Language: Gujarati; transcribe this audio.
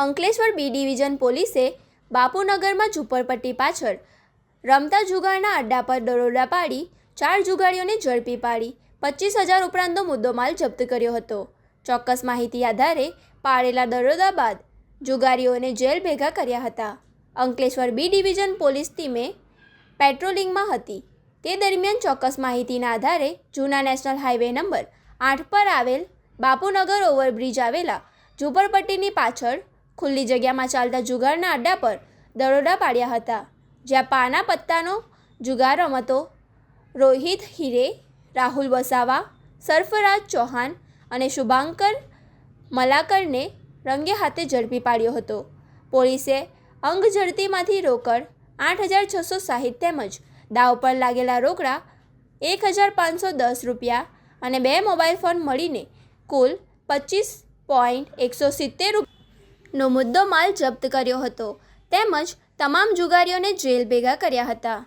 અંકલેશ્વર બી ડિવિઝન પોલીસે બાપુનગરમાં ઝૂંપડપટ્ટી પાછળ રમતા જુગારના અડ્ડા પર દરોડા પાડી 4 જુગારીઓને ઝડપી પાડી 25,000 ઉપરાંતનો મુદ્દામાલ જપ્ત કર્યો હતો. ચોક્કસ માહિતી આધારે પાડેલા દરોડા બાદ જુગારીઓને જેલ ભેગા કર્યા હતા. અંકલેશ્વર બી ડિવિઝન પોલીસ ટીમે પેટ્રોલિંગમાં હતી તે દરમિયાન ચોક્કસ માહિતીના આધારે જૂના નેશનલ હાઈવે નંબર 8 પર આવેલ બાપુનગર ઓવરબ્રિજ આવેલા ઝૂંપડપટ્ટીની પાછળ ખુલ્લી જગ્યામાં ચાલતા જુગારના અડ્ડા પર દરોડા પાડ્યા હતા, જ્યાં પાના પત્તાનો જુગાર રમતો રોહિત હિરે, રાહુલ વસાવા, સરફરાજ ચૌહાણ અને શુભાંકર મલાકરને રંગે હાથે ઝડપી પાડ્યો હતો. પોલીસે અંગ ઝડતીમાંથી રોકડ 8,660 તેમજ દાવ પર લાગેલા રોકડા 1,510 રૂપિયા અને 2 મોબાઈલ ફોન મળીને કુલ 25.170 રૂપિયાનો મુદ્દો માલ જપ્ત કર્યો હતો તેમજ તમામ જુગારીઓને જેલ ભેગા કર્યા હતા.